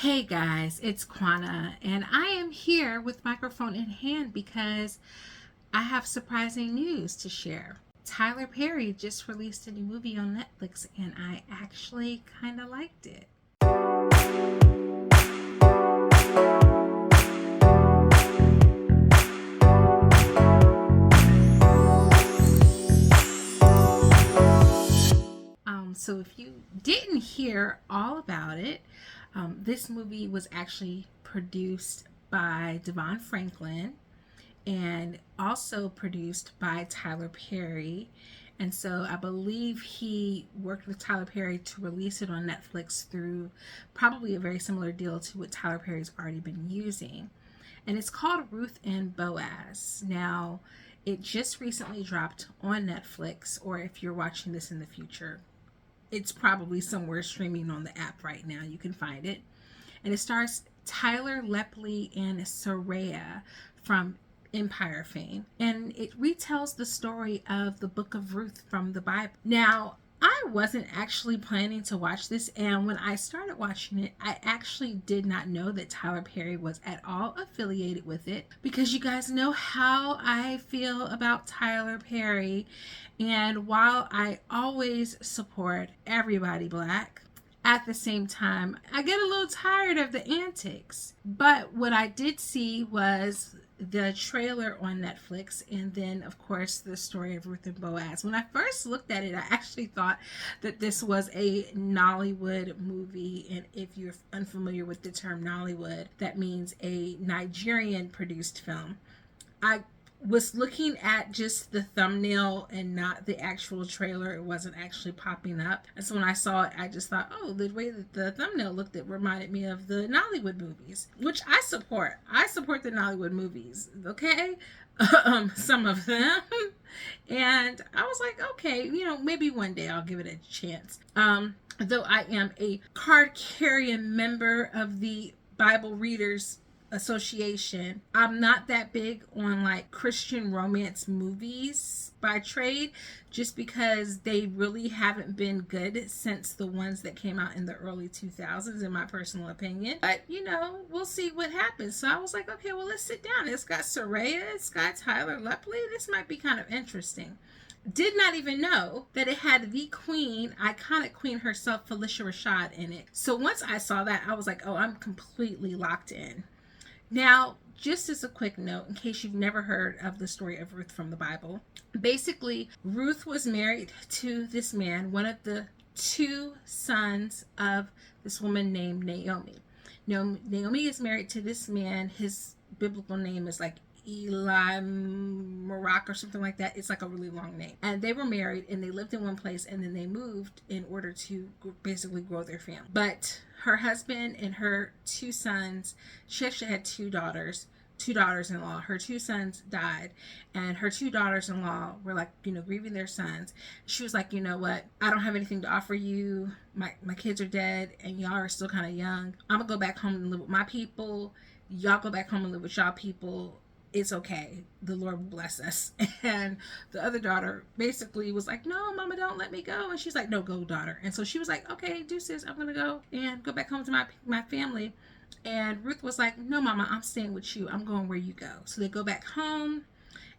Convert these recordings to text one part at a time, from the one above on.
Hey guys, it's Quana, and I am here with microphone in hand because I have surprising news to share. Tyler Perry just released a new movie on Netflix, and I actually kind of liked it. So if you didn't hear all about it, this movie was actually produced by DeVon and also produced by Tyler Perry. And so I believe he worked with Tyler Perry to release it on Netflix through probably a very similar deal to what Tyler Perry's already been using. And it's called Ruth and Boaz. Now, it just recently dropped on Netflix, or if you're watching this in the future, it's probably somewhere streaming on the app right now. You can find it. And it stars Tyler Lepley and Soraya from Empire fame. And it retells the story of the book of Ruth from the Bible. Now, I wasn't actually planning to watch this, and when I started watching it, I actually did not know that Tyler Perry was at all affiliated with it, because you guys know how I feel about Tyler Perry. And while I always support everybody black, at the same time, I get a little tired of the antics. But what I did see was the trailer on Netflix, and then of course the story of Ruth and Boaz. When I first looked at it, I actually thought that this was a Nollywood movie, and if you're unfamiliar with the term Nollywood, that means a Nigerian produced film. I was looking at just the thumbnail and not the actual trailer. It wasn't actually popping up. And so when I saw it, I just thought, oh, the way that the thumbnail looked, it reminded me of the Nollywood movies, which I support. I support the Nollywood movies, okay? Some of them. And I was like, okay, maybe one day I'll give it a chance. Though I am a card carrying member of the Bible Readers Association, I'm not that big on like Christian romance movies by trade, just because they really haven't been good since the ones that came out in the early 2000s, in my personal opinion. But we'll see what happens. So I was like, okay, well, let's sit down. It's got Soraya, it's got Tyler Lepley. This might be kind of interesting. Did not even know that it had the queen, iconic queen herself, Felicia Rashad, in it. So once I saw that, I was like, oh, I'm completely locked in. Now, just as a quick note, in case you've never heard of the story of Ruth from the Bible, basically, Ruth was married to this man, one of the two sons of this woman named Naomi. Naomi is married to this man. His biblical name is like Eli Marak or something like that. It's like a really long name. And they were married, and they lived in one place, and then they moved in order to basically grow their family. But her husband and her two sons, she actually had two daughters-in-law. Her two sons died, and her two daughters-in-law were like, grieving their sons. She was like, you know what? I don't have anything to offer you. My kids are dead, and y'all are still kind of young. I'm gonna go back home and live with my people. Y'all go back home and live with y'all people. It's okay. The Lord will bless us. And the other daughter basically was like, no, mama, don't let me go. And she's like, no, go, daughter. And so she was like, okay, deuces, I'm going to go and go back home to my family. And Ruth was like, no, mama, I'm staying with you. I'm going where you go. So they go back home,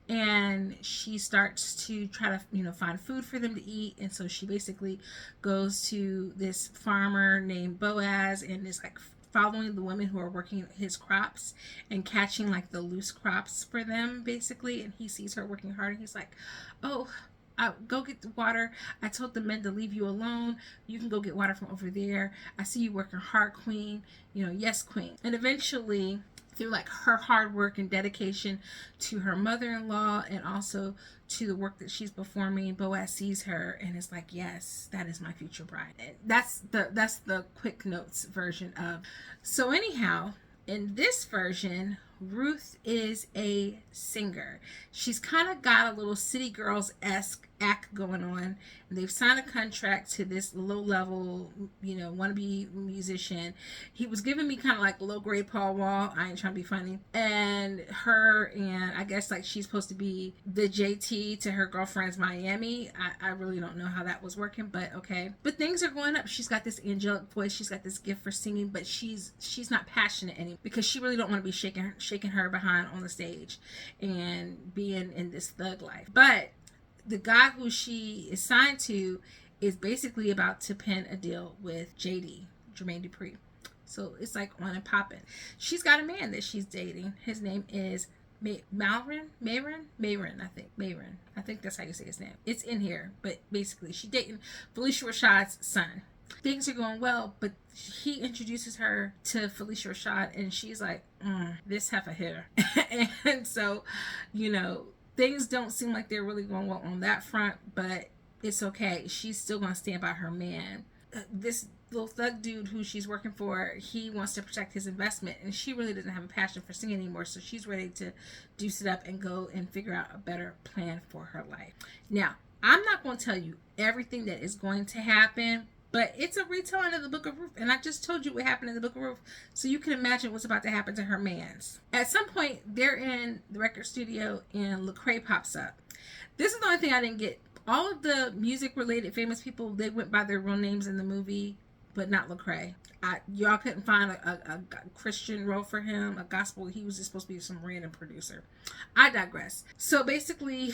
and she starts to try to, find food for them to eat. And so she basically goes to this farmer named Boaz, and is like following the women who are working his crops and catching like the loose crops for them, basically. And he sees her working hard, and he's like, oh, go get the water. I told the men to leave you alone. You can go get water from over there. I see you working hard, queen. Yes, queen. And eventually, through like her hard work and dedication to her mother-in-law, and also to the work that she's performing, Boaz sees her and is like, yes, that is my future bride. And that's the quick notes version of. So anyhow, in this version, Ruth is a singer. She's kind of got a little City Girls-esque act going on. And they've signed a contract to this low-level, wannabe musician. He was giving me kind of like low-grade Paul Wall. I ain't trying to be funny. And her, and I guess like she's supposed to be the JT to her girlfriend's Miami. I really don't know how that was working, but okay. But things are going up. She's got this angelic voice. She's got this gift for singing, but she's not passionate anymore because she really don't want to be shaking her behind on the stage and being in this thug life. But the guy who she is signed to is basically about to pen a deal with JD, Jermaine Dupri. So it's like on and popping. She's got a man that she's dating. His name is Mayron, I think that's how you say his name. It's in here, but basically she's dating Felicia Rashad's son. Things are going well, but he introduces her to Felicia Rashad, and she's like, this heifer here. And so, things don't seem like they're really going well on that front, but it's okay. She's still going to stand by her man. This little thug dude who she's working for, he wants to protect his investment, and she really doesn't have a passion for singing anymore, so she's ready to deuce it up and go and figure out a better plan for her life. Now, I'm not going to tell you everything that is going to happen, but it's a retelling of the Book of Ruth, and I just told you what happened in the Book of Ruth, so you can imagine what's about to happen to her mans. At some point, they're in the record studio, and Lecrae pops up. This is the only thing I didn't get. All of the music-related famous people, they went by their real names in the movie, but not Lecrae. Y'all couldn't find a Christian role for him, a gospel. He was just supposed to be some random producer. I digress. So basically,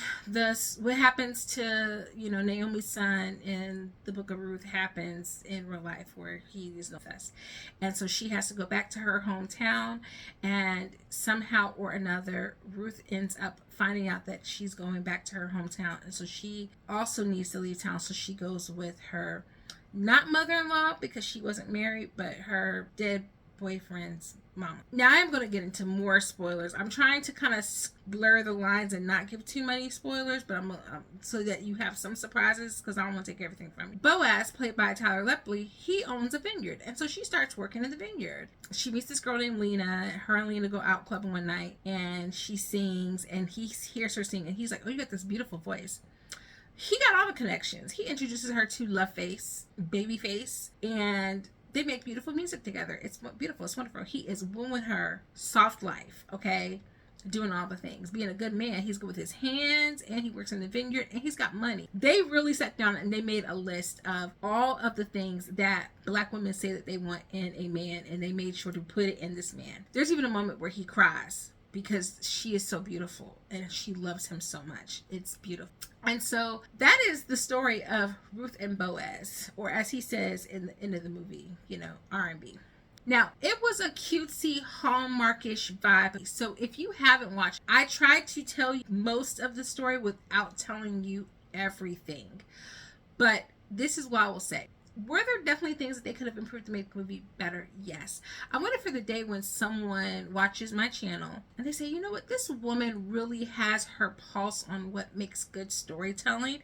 what happens to Naomi's son in the Book of Ruth happens in real life, where he is no fest, and so she has to go back to her hometown, and somehow or another, Ruth ends up finding out that she's going back to her hometown, and so she also needs to leave town. So she goes with her, not mother-in-law because she wasn't married, but her dead boyfriend's mama. Now I am going to get into more spoilers. I'm trying to kind of blur the lines and not give too many spoilers, but I'm so that you have some surprises, because I don't want to take everything from you. Boaz, played by Tyler Lepley, he owns a vineyard, and so she starts working in the vineyard. She meets this girl named Lena. Her and Lena go out clubbing one night, and she sings, and he hears her sing, and he's like, "Oh, you got this beautiful voice." He got all the connections. He introduces her to Loveface, Babyface, and they make beautiful music together. It's beautiful. It's wonderful. He is wooing her soft life, okay? Doing all the things. Being a good man. He's good with his hands, and he works in the vineyard, and he's got money. They really sat down and they made a list of all of the things that Black women say that they want in a man, and they made sure to put it in this man. There's even a moment where he cries because she is so beautiful and she loves him so much. It's beautiful. And so that is the story of Ruth and Boaz, or as he says in the end of the movie, R&B. Now, it was a cutesy, Hallmarkish vibe. So if you haven't watched, I tried to tell you most of the story without telling you everything. But this is what I will say. Were there definitely things that they could have improved to make the movie better? Yes. I wonder for the day when someone watches my channel and they say, you know what, this woman really has her pulse on what makes good storytelling,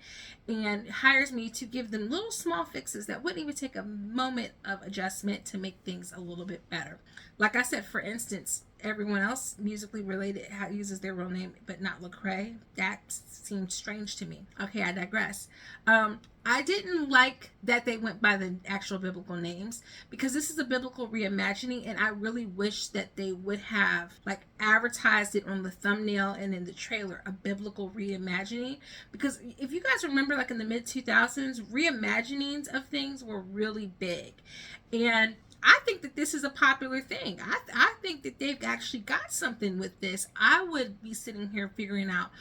and hires me to give them little small fixes that wouldn't even take a moment of adjustment to make things a little bit better. Like I said, for instance, everyone else musically related uses their real name, but not Lecrae. That seemed strange to me. Okay, I digress. I didn't like that they went by the actual biblical names, because this is a biblical reimagining, and I really wish that they would have advertised it on the thumbnail and in the trailer, a biblical reimagining. Because if you guys remember, in the mid-2000s, reimaginings of things were really big, and I think that this is a popular thing. I think that they've actually got something with this. I would be sitting here figuring out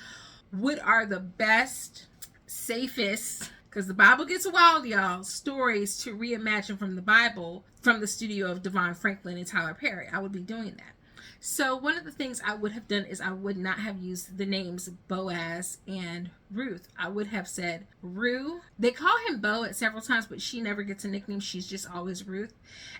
what are the best, safest, because the Bible gets wild, y'all, stories to reimagine from the Bible, from the studio of DeVon Franklin and Tyler Perry. I would be doing that. So one of the things I would have done is I would not have used the names Boaz and Ruth. I would have said Rue. They call him Bo at several times, but she never gets a nickname. She's just always Ruth.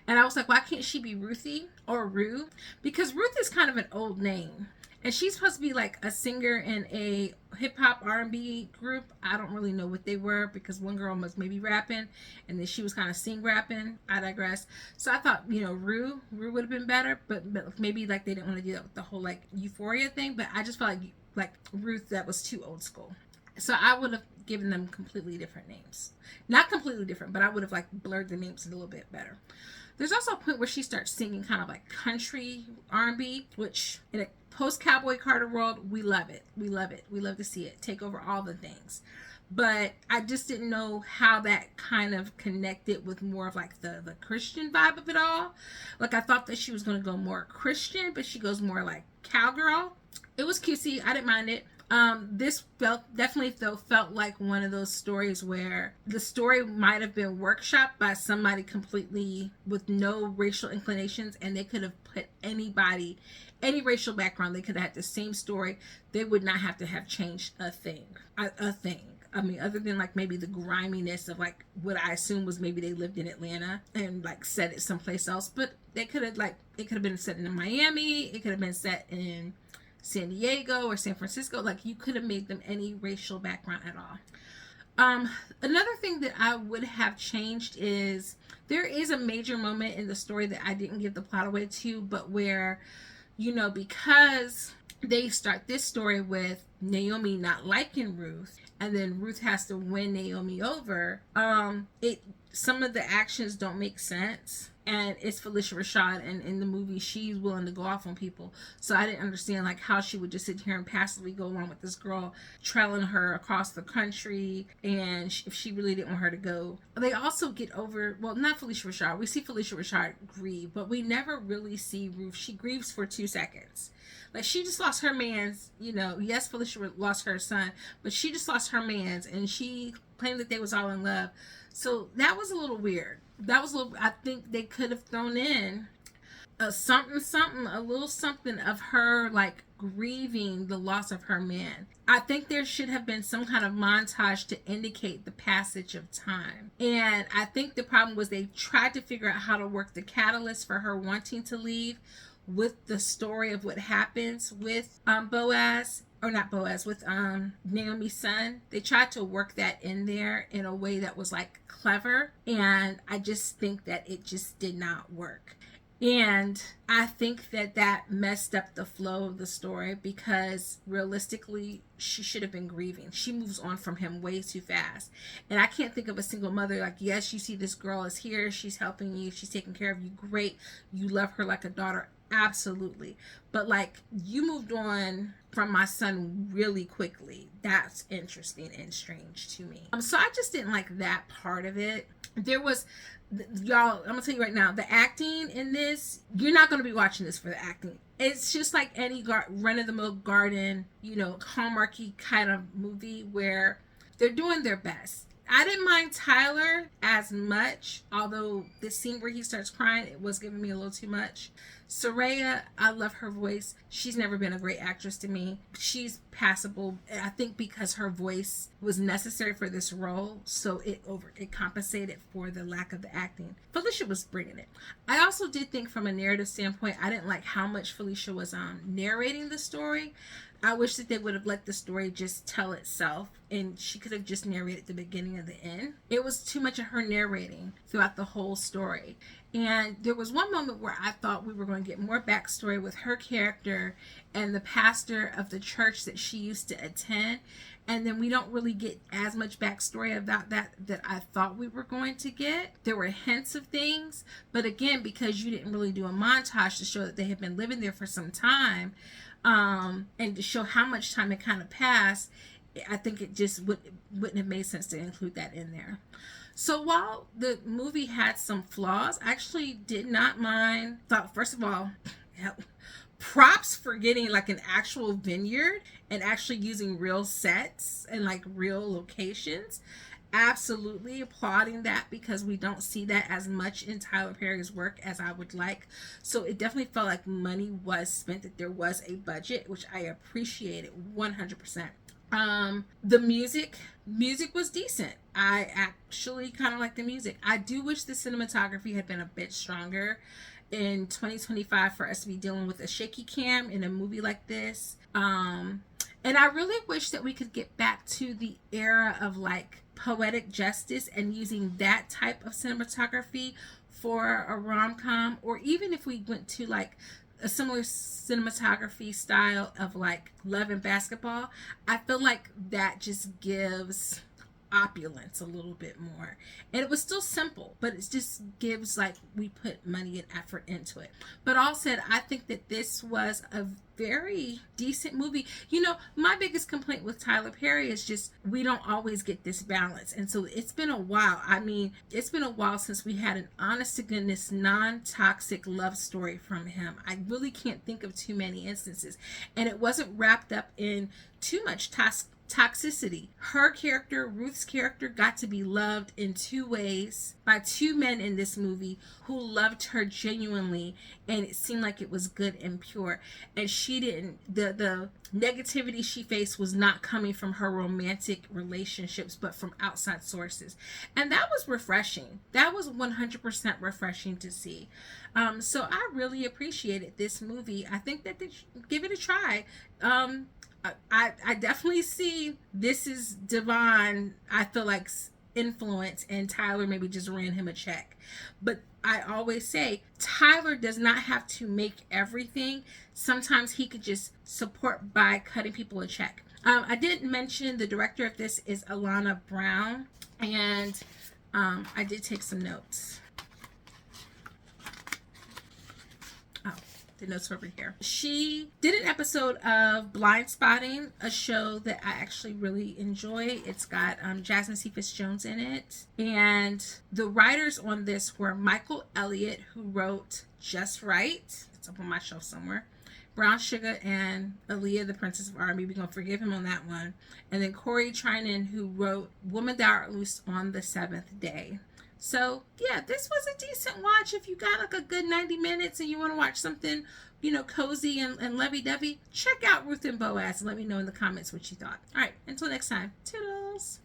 And I was like, why can't she be Ruthie or Rue? Because Ruth is kind of an old name. And she's supposed to be like a singer in a hip hop R&B group. I don't really know what they were because one girl was maybe rapping and then she was kind of sing rapping. I digress. So I thought, Rue would have been better, but maybe like they didn't want to do that with the whole like Euphoria thing. But I just felt like Ruth, that was too old school. So I would have given them completely different names. Not completely different, but I would have like blurred the names a little bit better. There's also a point where she starts singing kind of like country R&B, which in a post-Cowboy Carter world, we love it. We love it. We love to see it take over all the things. But I just didn't know how that kind of connected with more of like the Christian vibe of it all. Like I thought that she was going to go more Christian, but she goes more like cowgirl. It was cutesy. I didn't mind it. This felt like one of those stories where the story might have been workshopped by somebody completely with no racial inclinations, and they could have put anybody, any racial background, they could have had the same story. They would not have to have changed a thing. I mean, other than like maybe the griminess of like what I assume was maybe they lived in Atlanta and like set it someplace else, but they could have it could have been set in Miami. It could have been set in San Diego or San Francisco. Like you could have made them any racial background at all. Another thing that I would have changed is there is a major moment in the story that I didn't give the plot away to, but where, because they start this story with Naomi not liking Ruth, and then Ruth has to win Naomi over, some of the actions don't make sense. And it's Felicia Rashad, and in the movie she's willing to go off on people. So I didn't understand like how she would just sit here and passively go along with this girl trailing her across the country, and if she really didn't want her to go. They also get over, well, not Felicia Rashad. We see Felicia Rashad grieve, but we never really see Ruth. She grieves for 2 seconds. Like she just lost her man's, yes, Felicia lost her son, but she just lost her man's, and she claimed that they was all in love. So that was a little weird. I think they could have thrown in a little something of her like grieving the loss of her man. I think there should have been some kind of montage to indicate the passage of time. And I think the problem was they tried to figure out how to work the catalyst for her wanting to leave with the story of what happens with Boaz. Or not Boaz, with Naomi's son. They tried to work that in there in a way that was like clever, and I just think that it just did not work. And I think that messed up the flow of the story, because realistically she should have been grieving. She moves on from him way too fast, and I can't think of a single mother like, yes, you see this girl is here, she's helping you, she's taking care of you, great, you love her like a daughter, absolutely, but like, you moved on from my son really quickly. That's interesting and strange to me. So I just didn't like that part of it. There was, y'all, I'm gonna tell you right now, the acting in this, you're not gonna be watching this for the acting. It's just like any run-of-the-mill garden, Hallmarky kind of movie where they're doing their best. I didn't mind Tyler as much, although the scene where he starts crying, it was giving me a little too much. Soraya, I love her voice. She's never been a great actress to me. She's passable, I think, because her voice was necessary for this role, so it compensated for the lack of the acting. Felicia was bringing it. I also did think from a narrative standpoint, I didn't like how much Felicia was narrating the story. I wish that they would have let the story just tell itself, and she could have just narrated the beginning and the end. It was too much of her narrating throughout the whole story. And there was one moment where I thought we were going to get more backstory with her character and the pastor of the church that she used to attend. And then we don't really get as much backstory about that I thought we were going to get. There were hints of things, but again, because you didn't really do a montage to show that they had been living there for some time, and to show how much time had kind of passed, I think it just wouldn't have made sense to include that in there. So while the movie had some flaws, I actually did not mind. Thought, first of all, props for getting like an actual vineyard and actually using real sets and like real locations. Absolutely applauding that, because we don't see that as much in Tyler Perry's work as I would like. So it definitely felt like money was spent, that there was a budget, which I appreciated 100%. The music was decent. I actually kind of like the music. I do wish the cinematography had been a bit stronger, in 2025 for us to be dealing with a shaky cam in a movie like this. And I really wish that we could get back to the era of like poetic justice and using that type of cinematography for a rom-com, or even if we went to like a similar cinematography style of like Love and Basketball. I feel like that just gives opulence a little bit more, and it was still simple, but it just gives like we put money and effort into it. But all said, I think that this was a very decent movie. You know, my biggest complaint with Tyler Perry is just we don't always get this balance, and so it's been a while. I mean, it's been a while since we had an honest to goodness non-toxic love story from him. I really can't think of too many instances, and it wasn't wrapped up in too much toxicity. Her character, Ruth's character, got to be loved in two ways by two men in this movie who loved her genuinely, and it seemed like it was good and pure. And she didn't, the negativity she faced was not coming from her romantic relationships, but from outside sources. And that was refreshing. That was 100% refreshing to see. So I really appreciated this movie. I think that they should give it a try. I definitely see this is DeVon, I feel like, influence, and Tyler maybe just ran him a check. But I always say Tyler does not have to make everything. Sometimes he could just support by cutting people a check. I didn't mention the director of this is Alanna Brown, and I did take some notes. The notes over here. She did an episode of Blind Spotting, a show that I actually really enjoy. It's got Jasmine Cephas Jones in it, and the writers on this were Michael Elliott, who wrote Just Right. It's up on my shelf somewhere. Brown Sugar and Aaliyah, the Princess of R&B. We're gonna forgive him on that one. And then Corey Trinan, who wrote Woman Thou Art Loosed on the Seventh Day. So yeah, this was a decent watch. If you got like a good 90 minutes and you want to watch something, you know, cozy and lovey-dovey, check out Ruth and Boaz and let me know in the comments what you thought. All right, until next time, toodles.